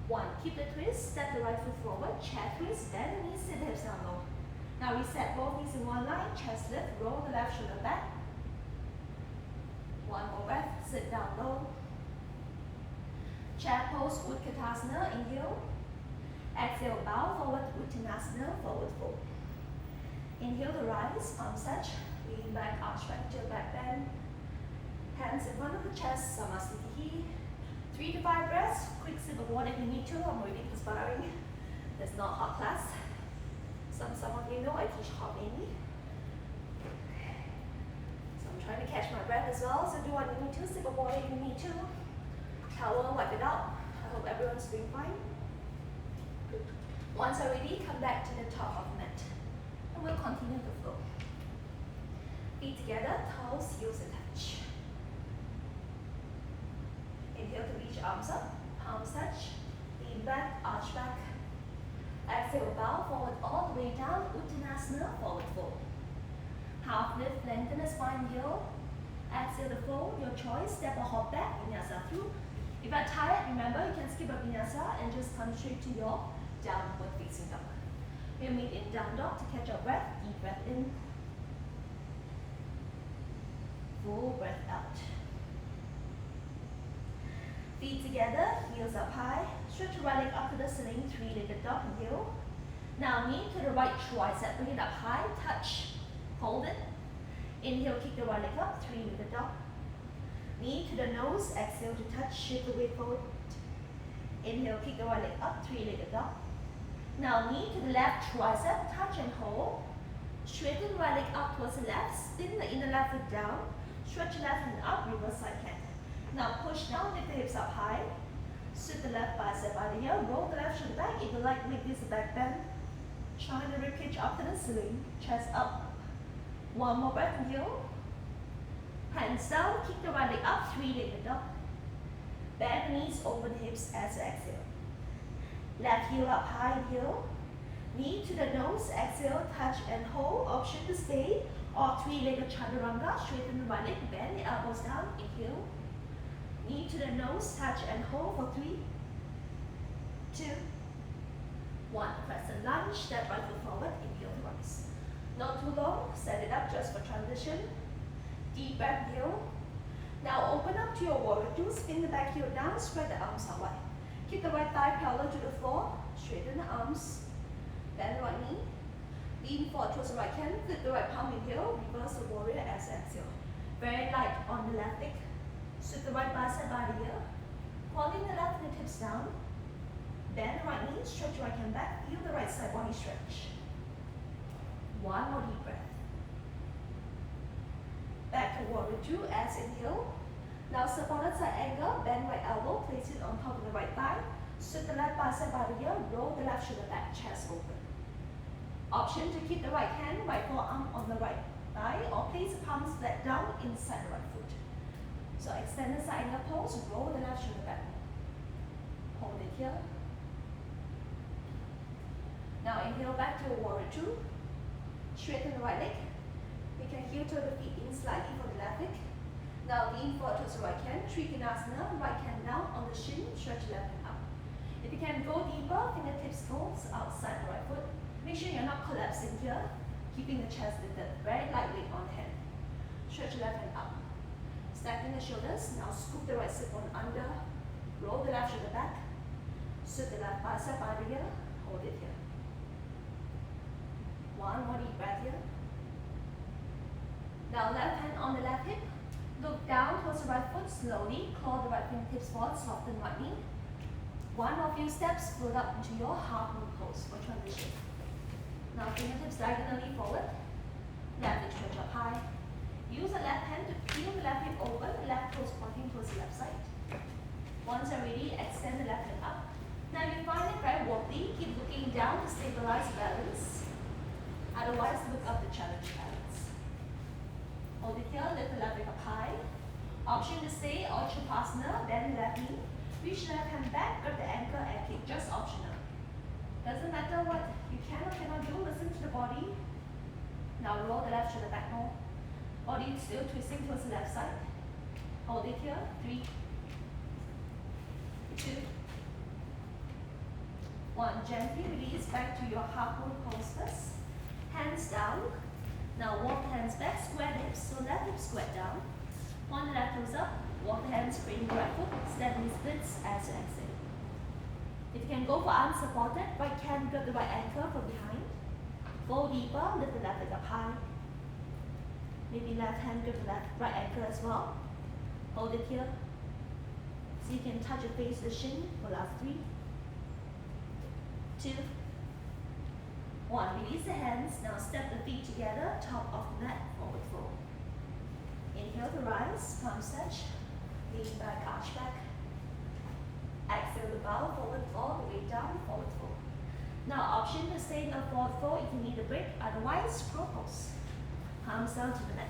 1. Keep the twist. Step the right foot forward. Chair twist. Bend the knees. Sit the hips down low. Now reset both knees in one line. Chest lift. Roll the left shoulder back. One more breath. Sit down low. Chair pose. Utkatasana. Inhale. Exhale. Bow forward. Uttanasana. Forward fold. Inhale to rise. Palms touch. Lean back. Arch back. Till back bend. Hands in front of the chest. Samasthiti. 3 to 5 breaths. Quick sip of water if you need to. I'm already perspiring. That's not hot class. Some of you know I teach hot mainly. So I'm trying to catch my breath as well. So do what you need to. Sip of water if you need to. Towel, wipe it out. I hope everyone's doing fine. Once you're ready, come back to the top of the mat. And we'll continue the flow. Feet together, toes, heels attach. Inhale to reach arms up, palms touch, lean back, arch back. Exhale, bow forward all the way down, Uttanasana, forward fold. Half lift, lengthen the spine here. Exhale to fold, your choice, step or hop back, Vinyasa through. If you're tired, remember you can skip a Vinyasa and just come straight to your downward facing dog. We'll meet in down dog to catch your breath. Deep breath in. Full breath out. Feet together, heels up high. Stretch your right leg up to the ceiling, 3-legged dog, inhale. Now knee to the right tricep, bring it up high, touch, hold it. Inhale, kick the right leg up, three-legged dog. Knee to the nose, exhale to touch, shift the weight forward. Inhale, kick the right leg up, three-legged dog. Now knee to the left, tricep, touch and hold. Straighten the right leg up towards the left, spin the inner left foot down, stretch the left hand up, reverse side plank. Now push down, lift the hips up high. Sweep the left bicep out of here, roll the left shoulder back. If you like, make this a back bend. Shine the ribcage up to the ceiling, chest up. One more breath, inhale. Hands down, kick the right leg up, three-legged dog. Bend the knees over the hips as you exhale. Left heel up high, inhale. Knee to the nose, exhale, touch and hold. Option to stay or three-legged chaturanga. Straighten the right leg, bend the elbows down, inhale. Knee to the nose, touch and hold for 3, 2, 1. Press and lunge, step right foot forward, inhale to rise. Not too long, set it up just for transition. Deep breath, inhale. Now open up to your warrior two, spin the back heel down, spread the arms out wide. Keep the right thigh parallel to the floor, straighten the arms, bend the right knee. Lean forward towards the right hand, flip the right palm, inhale, reverse the warrior as exhale. Very light on the left leg. Sweep the right bicep out of here. Holding the left fingertips down. Bend the right knee, stretch right hand back, feel the right side body stretch. One more deep breath. Back to warrior two as inhale. Now supported side angle, bend right elbow, place it on top of the right thigh. Sweep the left bicep out of here, roll the left shoulder back, chest open. Option to keep the right hand, right forearm on the right thigh, or place the palms flat down inside the right foot. So extend the side angle pose, roll the left shoulder back. Hold it here. Now inhale back to warrior two. Straighten the right leg. You can heel to the feet in slightly for the left leg. Now lean forward towards the right hand, Trikonasana, right hand down on the shin, stretch left hand up. If you can go deeper, fingertips goes outside the right foot. Make sure you're not collapsing here, keeping the chest lifted, very lightweight on the hand. Stretch left hand up. Stacking the shoulders, now scoop the right sit bone under, roll the left shoulder back, sweep the left bicep out of here, hold it here. One more deep breath here. Now left hand on the left hip, look down towards the right foot, slowly claw the right fingertips forward, soften right knee. One or few steps, float up into your half moon pose for transition. Now fingertips diagonally forward, left leg stretch up high. Use the left hand to peel the left hip open, left toes pointing towards the left side. Once you're ready, extend the left leg up. Now if you find it very wobbly, keep looking down to stabilize balance. Otherwise, look up to challenge balance. Hold it here, lift the left leg up high. Option to stay or Chapasana, bend the left knee. Reach left hand back, grab the ankle and kick, just optional. Doesn't matter what you can or cannot do, listen to the body. Now roll the left shoulder back more. Body still twisting towards the left side. Hold it here, 3, 2, 1. Gently release back to your half moon pose first. Hands down. Now walk the hands back, square the hips, so left hip square down. Point the left toes up, walk the hands straight the right foot, step knee splits as you exhale. If you can go for unsupported, right hand grab the right ankle from behind. Go deeper, lift the left leg up high. Maybe left hand grab the right ankle as well. Hold it here. So you can touch your face to the shin for last 3, 2, 1. Release the hands. Now step the feet together, top of the mat, forward fold. Inhale to rise, palms touch. Lean back, arch back. Exhale to bow, forward fold, weight down, forward fold. Now option to stay in a forward fold if you need a break, otherwise crow pose. Palms down to the mat.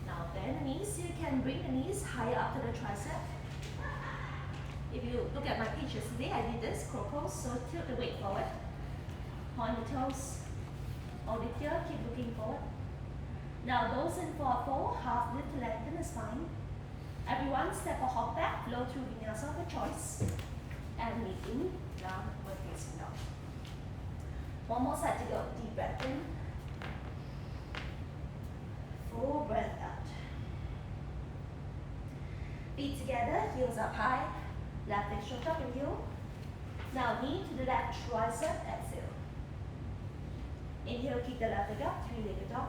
Now bend the knees, you can bring the knees higher up to the tricep. If you look at my page yesterday, I did this crow pose, so tilt the weight forward. Point the toes. Hold it here, keep looking forward. Now those in forward fold, half lift to lengthen the spine. Everyone step or hop back, flow through Vinyasa of your choice. And meet in, down, with facing down. One more side to go, deep breath in. Full breath out. Feet together, heels up high. Left leg stretch up and heel. Now knee to the left tricep, exhale. Inhale, keep the left leg up, three-legged dog.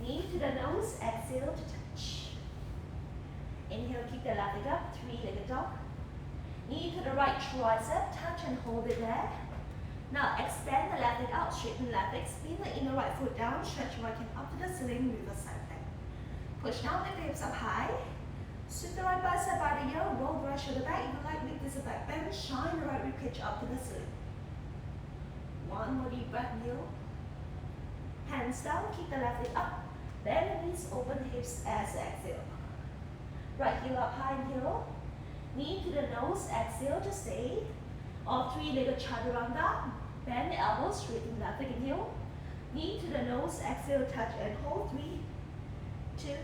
Knee to the nose, exhale to touch. Inhale, keep the left leg up, three-legged dog. Knee to the right tricep, touch and hold it there. Now extend the left leg out, straighten the left leg, spin the inner right foot down, stretch your right hand up to the ceiling, reverse side plank. Push down, lift the hips up high. Sweep the right bicep by the ear, roll the right shoulder back. If you like, make this a back bend, shine the right rib cage up to the ceiling. One more deep breath, kneel. Hands down, keep the left leg up. Bend the knees, open the hips as exhale. Right heel up high, inhale. Knee to the nose, exhale to stay. Or three-legged chaturanga. Bend the elbows, straighten the left leg, inhale. Knee to the nose, exhale, touch and hold. 3, 2,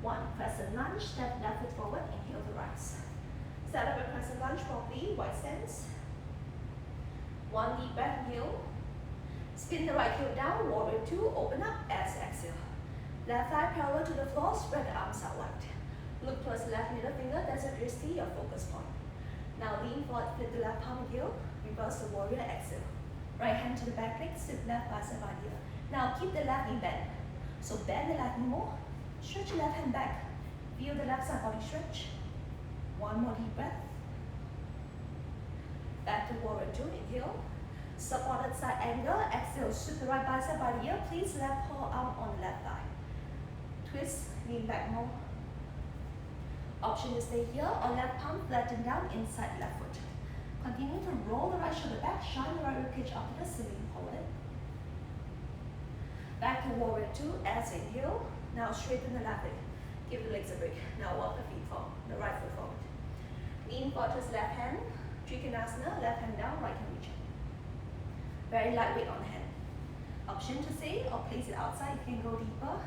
1. Crescent lunge, step left foot forward, inhale to rise. Set up a crescent lunge properly, wide stance. One deep breath, inhale. Spin the right heel down, warrior 2, open up as exhale. Left thigh parallel to the floor, spread the arms out wide. Look towards the left middle finger, that's obviously your focus point. Now lean forward, flip the left palm heel, reverse the warrior, exhale. Right hand to the back leg, sit left bicep by ear. Now keep the left knee bent. So bend the left knee more, stretch the left hand back. Feel the left side body stretch. One more deep breath. Back to warrior 2, inhale. Supported side angle, exhale, sweep the right bicep by the ear. Please left forearm on the left thigh. Twist, lean back more. Option to stay here or left palm flatten down inside left foot. Continue to roll the right shoulder back, shine the right rib cage up to the ceiling, hold it. Back to warrior 2 as inhale. Now straighten the left leg. Give the legs a break. Now walk the feet forward, the right foot forward. Lean forward to left hand. Trikonasana, left hand down, right hand reaching. Very lightweight on the hand. Option to stay or place it outside. You can go deeper.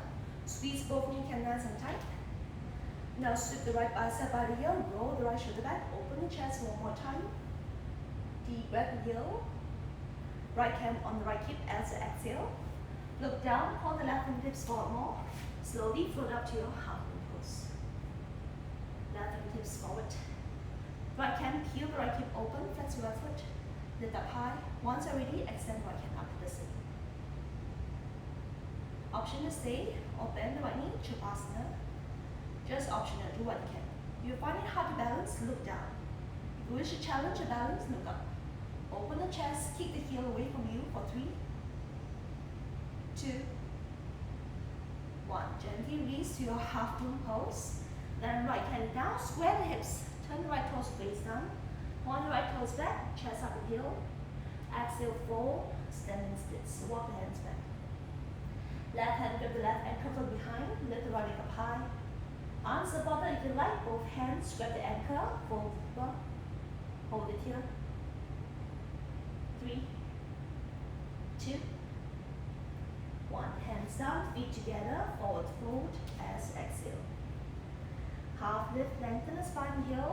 Squeeze both knee can nice and tight. Now sweep the right bicep by the ear, roll the right shoulder back, open the chest one more time. Deep breath, inhale. Right hand on the right hip as you exhale. Look down, pull the left fingertips forward more. Slowly float up to your half moon pose. Left fingertips forward. Right hand, peel the right hip open, flex your right foot. Lift up high. Once you're ready, extend right hand up to the ceiling. Option to stay or bend the right knee, Shavasana. Just optional, do what you can. If you find it hard to balance, look down. If you wish to challenge your balance, look up. Open the chest, kick the heel away from you for 3, 2, 1. Gently release to your half moon pose. Then right hand down, square the hips. Turn the right toes face down. Point the right toes back, chest up and heel. Exhale, fold, standing splits. Walk the hands back. Left hand grab the left ankle from behind, lift the right leg up high. Arms supported if you like, both hands grab the anchor, fold deeper. Hold it here. 3, 2, 1. Hands down, feet together, forward fold as exhale. Half lift, lengthen the spine here.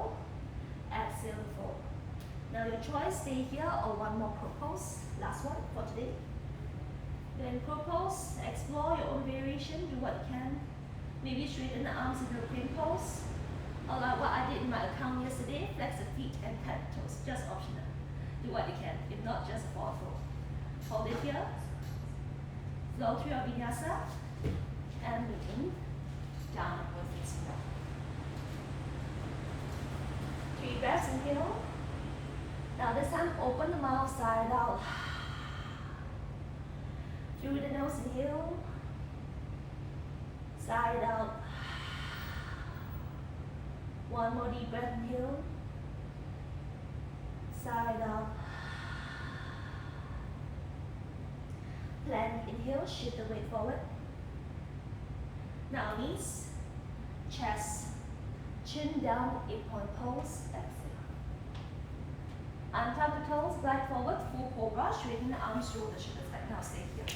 Exhale, fold. Now your choice, stay here or one more crow pose. Last one for today. Then crow pose, explore your own variation, do what you can. Maybe straighten the arms in the crane pose. Or like what I did in my account yesterday, flex the feet and tap the toes, just optional. Do what you can, if not just forward fold. Hold it here. Flow through your vinyasa and moving down with this one. 3 breaths, inhale. Now this time open the mouth, side out. Through the nose, inhale. Side out. One more deep breath, inhale. Side out. Plank, inhale, shift the weight forward. Now knees, chest, chin down, 8-point pose, exhale. Untap the toes, glide forward, full cobra, straighten the arms, roll the shoulders back. Now stay here.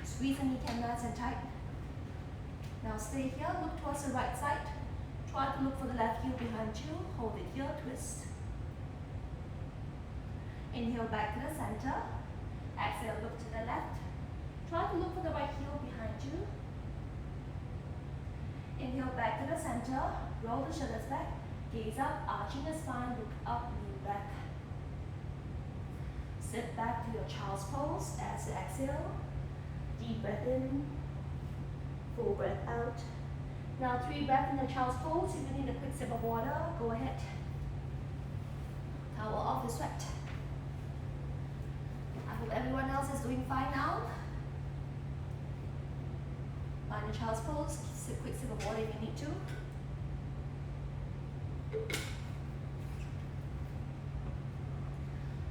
Squeeze the kneecap nice and tight. Now stay here, look towards the right side. Try to look for the left heel behind you. Hold it here, twist. Inhale back to the center. Exhale, look to the left. Try to look for the right heel behind you. Inhale back to the center. Roll the shoulders back. Gaze up, arching the spine, look up, lean back. Sit back to your child's pose as you exhale. Deep breath in. Full breath out. Now 3 breaths in the child's pose. If you need a quick sip of water, go ahead. Towel off the sweat. I hope everyone else is doing fine now. Find the child's pose. Quick sip of water if you need to.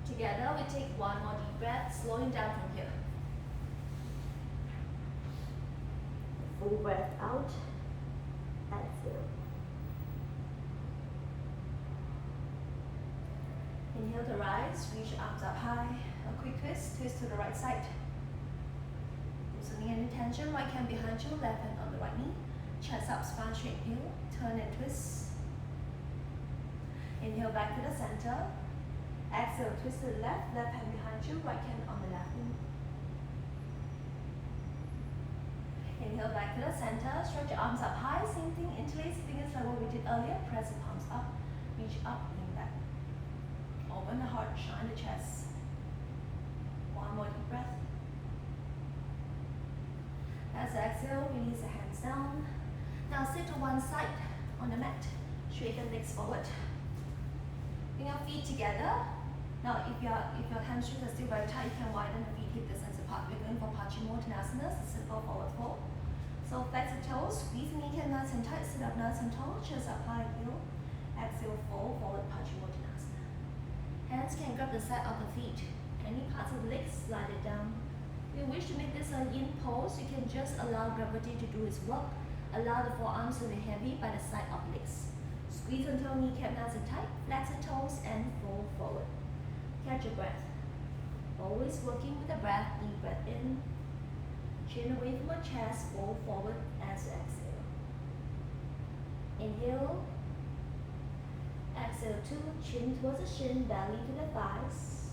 Together, we take one more deep breath, slowing down from here. Full breath out. Exhale. Inhale to rise, reach your arms up high. A quick twist, twist to the right side. Loosening any tension, right hand behind you, left hand on the right knee. Chest up, spine straight, heel. Turn and twist. Inhale back to the center. Exhale, twist to the left, left hand behind you, right hand on the left knee. Inhale back to the center, stretch your arms up high, same thing, interlace fingers like what we did earlier, press the palms up, reach up, lean back. Open the heart, shine the chest. One more deep breath. As you exhale, release the hands down. Now sit to one side on the mat, straighten legs forward. Bring your feet together. Now if your hamstrings are still very tight, you can widen the feet hip distance apart. We're going for Paschimottanasana, simple forward fold. So flex the toes, squeeze the kneecap nice and tight, sit up nice and tall, chest up high, heel. Exhale, fold forward, Paschimottanasana. Hands can grab the side of the feet. Any parts of the legs, slide it down. If you wish to make this a yin pose, you can just allow gravity to do its work. Allow the forearms to be heavy by the side of legs. Squeeze until kneecap nice and tight, flex the toes and fold forward. Catch your breath. Always working with the breath, deep breath in. Chin away from your chest, fold forward as you exhale. Inhale. Exhale 2, chin towards the shin, belly to the thighs.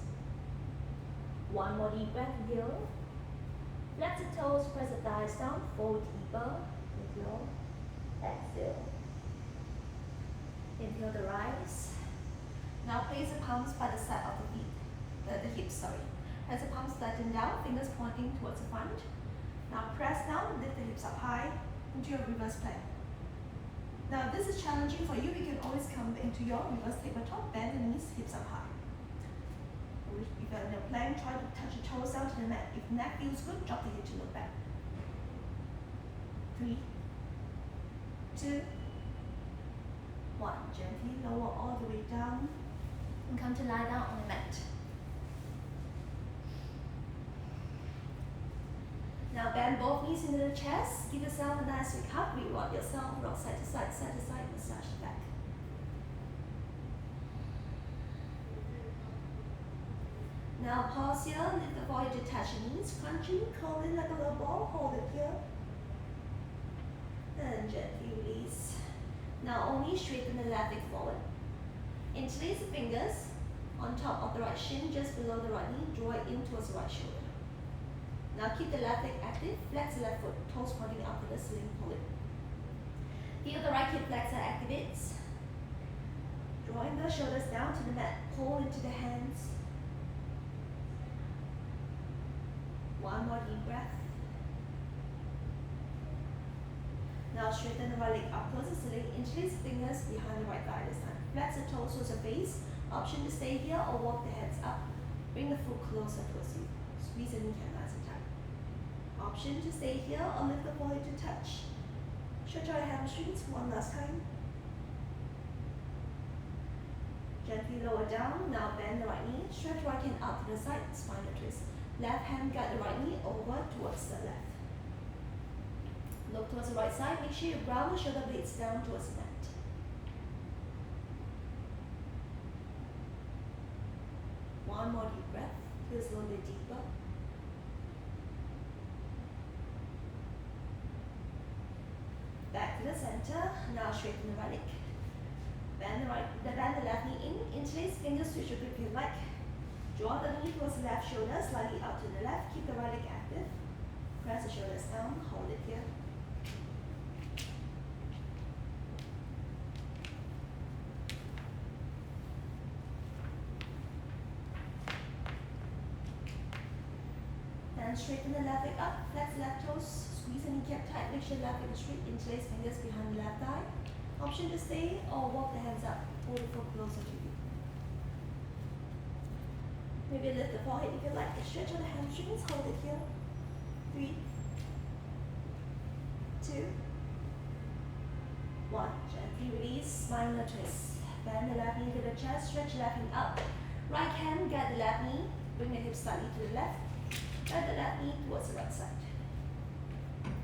One more deep breath, inhale. Flex the toes, press the thighs down, fold deeper. Inhale. Exhale. Inhale to rise. Now place the palms by the side of the feet, the hips, sorry. As the palms flatten down, fingers pointing towards the front. Now press down, lift the hips up high into your reverse plank. Now if this is challenging for you, you can always come into your reverse tabletop, bend the knees, hips up high. If you're in a plank, try to touch the toes down to the mat. If neck feels good, drop the hip to look back. 3, 2, 1. Gently lower all the way down and come to lie down on the mat. Now bend both knees into the chest. Give yourself a nice recovery. Rock yourself, rock side to side, massage the back. Now pause here, lift the forehead to touch your knees, crunching, curl in like a little ball, hold it here. And gently release. Now only straighten the left leg forward. Interlace the fingers on top of the right shin, just below the right knee, draw it in towards the right shoulder. Now keep the left leg active, flex the left foot, toes pointing up to the ceiling, pull it. Feel the right hip flexor activates. Drawing the shoulders down to the mat, pull into the hands. One more deep breath. Now straighten the right leg up towards the ceiling, interlace fingers behind the right thigh this time. Flex the toes towards the base. Option to stay here or walk the hands up. Bring the foot closer towards you. Squeeze the kneecap nice and tight. Option to stay here or lift the forehead to touch. Stretch our hamstrings one last time. Gently lower down. Now bend the right knee. Stretch right hand out to the side, spine to twist. Left hand guide the right knee over towards the left. Look towards the right side. Make sure you ground the shoulder blades down towards the mat. One more deep breath. Feels a little bit deeper. Back to the center. Now straighten the right leg. Bend the left knee in. Interlace fingers, switch your grip if you like. Draw the knee towards the left shoulder, slightly out to the left. Keep the right leg active. Press the shoulders down. Hold it here. then straighten the left leg up, flex left toes, squeeze the kneecap tight, make sure left leg is straight, interlace fingers behind the left thigh. Option to stay or walk the hands up, pull the foot closer to you. Maybe lift the forehead if you like, stretch on the hamstrings, hold it here. 3, 2, 1. Gently release, spinal twist. Bend the left knee to the chest, stretch left knee up. Right hand, get the left knee, bring the hips slightly to the left. Bend the left knee towards the right side.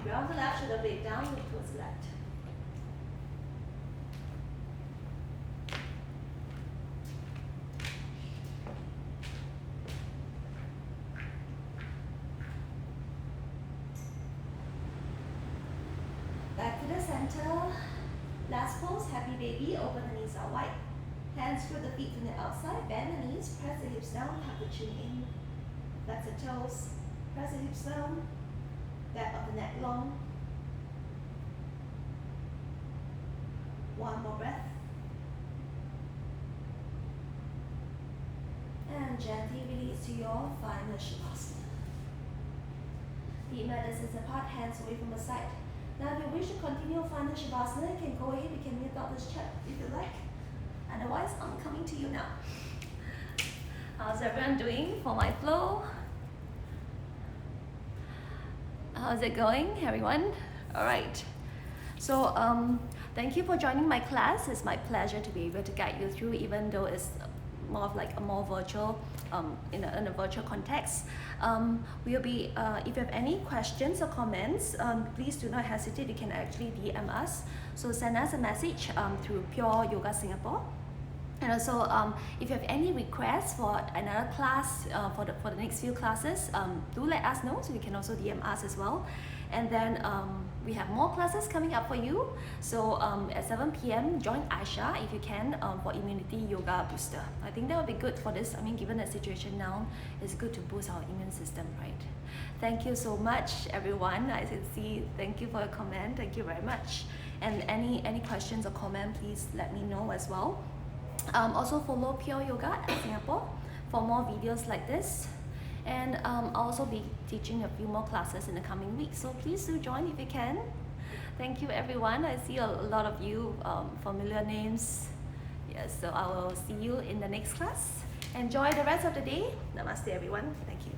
Ground the left shoulder blade down, look towards the left. Back to the center. Last pose, happy baby, open the knees out wide. Hands through the feet to the outside, bend the knees, press the hips down, tuck the chin in. Flex the toes, press the hips down, back of the neck long. One more breath. And gently release to your final Shavasana. Feet mat distance apart, hands away from the side. Now if you wish to continue final Shavasana, you can go ahead, you can mute out this chat if you like. Otherwise, I'm coming to you now. How's everyone doing for my flow? How's it going, everyone? All right. So thank you for joining my class. It's my pleasure to be able to guide you through, even though it's more of like a more virtual, in a virtual context. We'll be, if you have any questions or comments, please do not hesitate. You can actually DM us. So send us a message through Pure Yoga Singapore. And also, if you have any requests for another class, for the next few classes, do let us know, so you can also DM us as well. And then we have more classes coming up for you. So at 7 p.m, join Aisha if you can for Immunity Yoga Booster. I think that would be good for this. I mean, given the situation now, it's good to boost our immune system, right? Thank you so much, everyone. I see. Thank you for your comment. Thank you very much. And any questions or comment, please let me know as well. Also follow Pure Yoga at Singapore for more videos like this. And I'll also be teaching a few more classes in the coming weeks. So please do join if you can. Thank you, everyone. I see a lot of you familiar names. Yes, so I will see you in the next class. Enjoy the rest of the day. Namaste, everyone. Thank you.